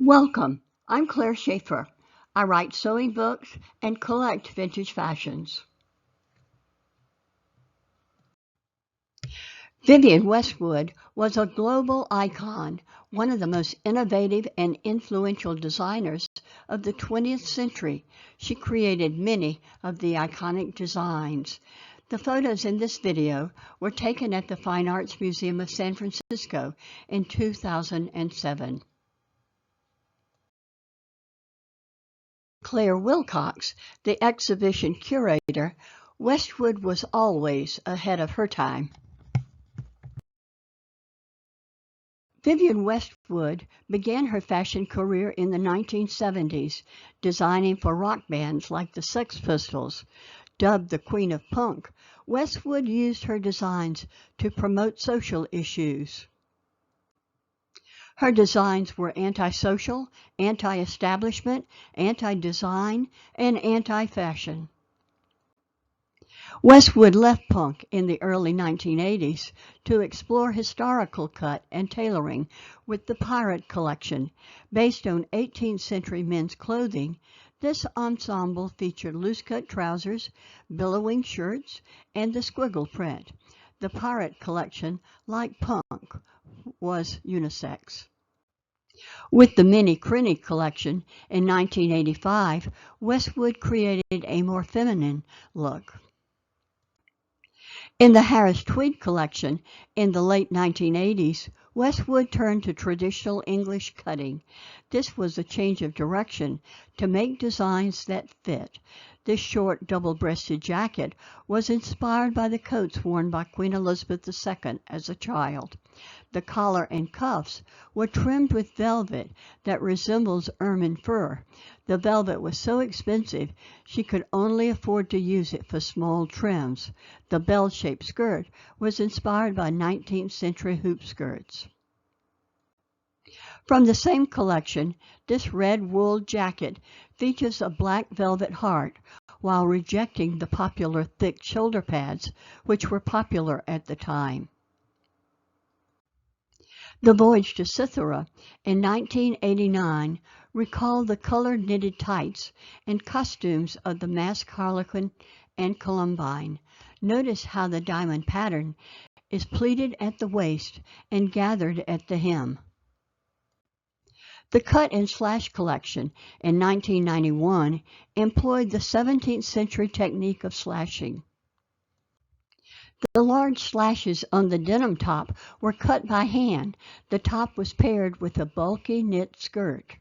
Welcome, I'm Claire Shaeffer. I write sewing books and collect vintage fashions. Vivienne Westwood was a global icon, one of the most innovative and influential designers of the 20th century. She created many of the iconic designs. The photos in this video were taken at the Fine Arts Museum of San Francisco in 2007. Claire Wilcox, the exhibition curator, Westwood was always ahead of her time. Vivienne Westwood began her fashion career in the 1970s, designing for rock bands like the Sex Pistols. Dubbed the Queen of Punk, Westwood used her designs to promote social issues. Her designs were anti-social, anti-establishment, anti-design, and anti-fashion. Westwood left punk in the early 1980s to explore historical cut and tailoring with the Pirate collection. Based on 18th century men's clothing, this ensemble featured loose-cut trousers, billowing shirts, and the squiggle print. The Pirate collection, like punk, was unisex. With the Minnie Crinny collection in 1985, Westwood created a more feminine look. In the Harris Tweed collection in the late 1980s, Westwood turned to traditional English cutting. This was a change of direction to make designs that fit. This short double-breasted jacket was inspired by the coats worn by Queen Elizabeth II as a child. The collar and cuffs were trimmed with velvet that resembles ermine fur. The velvet was so expensive she could only afford to use it for small trims. The bell-shaped skirt was inspired by 19th century hoop skirts. From the same collection, this red wool jacket features a black velvet heart while rejecting the popular thick shoulder pads, which were popular at the time. The Voyage to Cythera in 1989 recalled the colored knitted tights and costumes of the masked harlequin and Columbine. Notice how the diamond pattern is pleated at the waist and gathered at the hem. The Cut and Slash collection in 1991 employed the 17th century technique of slashing. The large slashes on the denim top were cut by hand. The top was paired with a bulky knit skirt.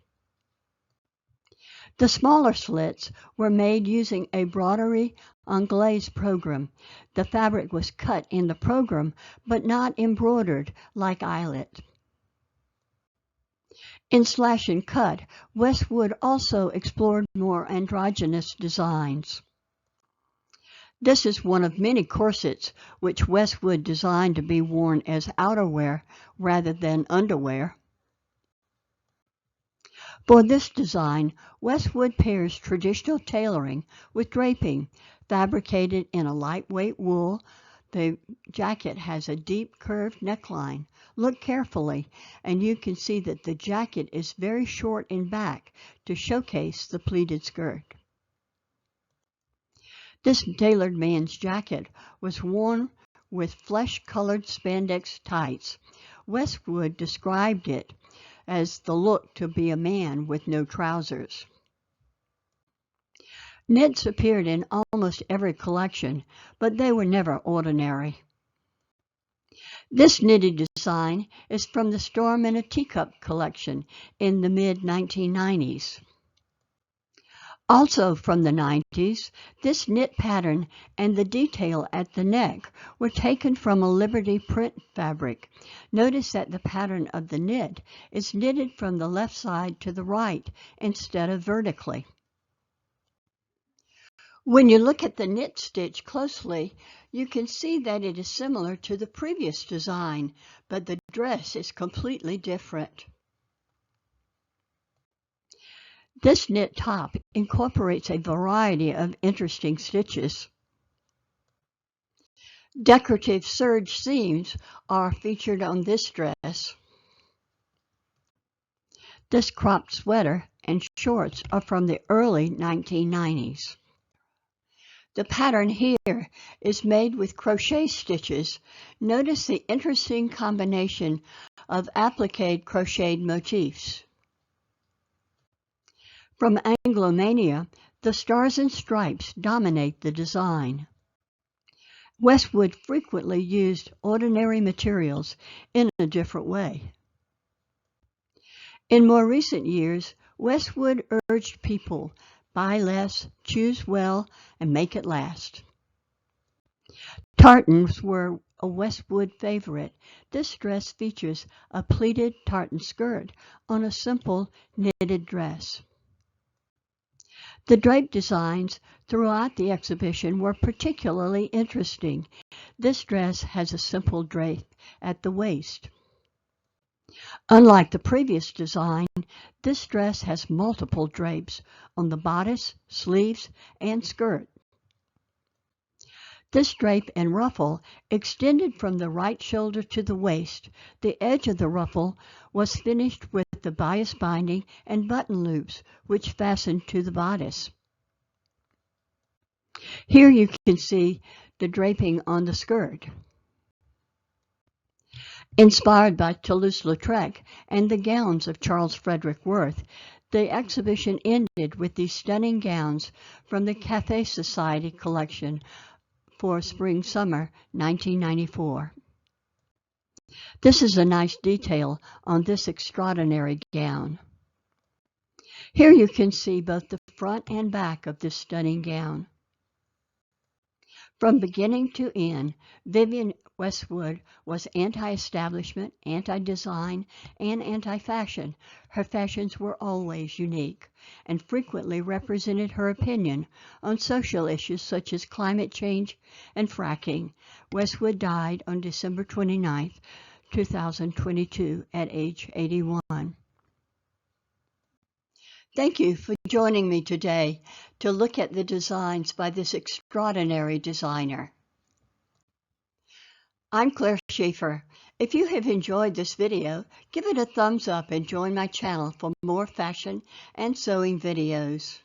The smaller slits were made using a broderie anglaise program. The fabric was cut in the program, but not embroidered like eyelet. In Slash and Cut, Westwood also explored more androgynous designs. This is one of many corsets which Westwood designed to be worn as outerwear rather than underwear. For this design, Westwood pairs traditional tailoring with draping, fabricated in a lightweight wool. The jacket has a deep curved neckline. Look carefully, and you can see that the jacket is very short in back to showcase the pleated skirt. This tailored man's jacket was worn with flesh-colored spandex tights. Westwood described it as the look to be a man with no trousers. Knits appeared in almost every collection, but they were never ordinary. This knitted design is from the Storm in a Teacup collection in the mid-1990s. Also from the 90s, this knit pattern and the detail at the neck were taken from a Liberty print fabric. Notice that the pattern of the knit is knitted from the left side to the right instead of vertically. When you look at the knit stitch closely, you can see that it is similar to the previous design, but the dress is completely different. This knit top incorporates a variety of interesting stitches. Decorative serge seams are featured on this dress. This cropped sweater and shorts are from the early 1990s. The pattern here is made with crochet stitches. Notice the interesting combination of appliqued crocheted motifs. From Anglomania, the stars and stripes dominate the design. Westwood frequently used ordinary materials in a different way. In more recent years, Westwood urged people, buy less, choose well, and make it last. Tartans were a Westwood favorite. This dress features a pleated tartan skirt on a simple knitted dress. The drape designs throughout the exhibition were particularly interesting. This dress has a simple drape at the waist. Unlike the previous design, this dress has multiple drapes on the bodice, sleeves, and skirt. This drape and ruffle extended from the right shoulder to the waist. The edge of the ruffle was finished with the bias binding and button loops, which fastened to the bodice. Here you can see the draping on the skirt. Inspired by Toulouse-Lautrec and the gowns of Charles Frederick Worth, the exhibition ended with these stunning gowns from the Cathay Society collection for Spring-Summer 1994. This is a nice detail on this extraordinary gown. Here you can see both the front and back of this stunning gown. From beginning to end, Vivienne Westwood was anti-establishment, anti-design, and anti-fashion. Her fashions were always unique and frequently represented her opinion on social issues such as climate change and fracking. Westwood died on December 29, 2022, at age 81. Thank you for joining me today to look at the designs by this extraordinary designer. I'm Claire Shaeffer. If you have enjoyed this video, give it a thumbs up and join my channel for more fashion and sewing videos.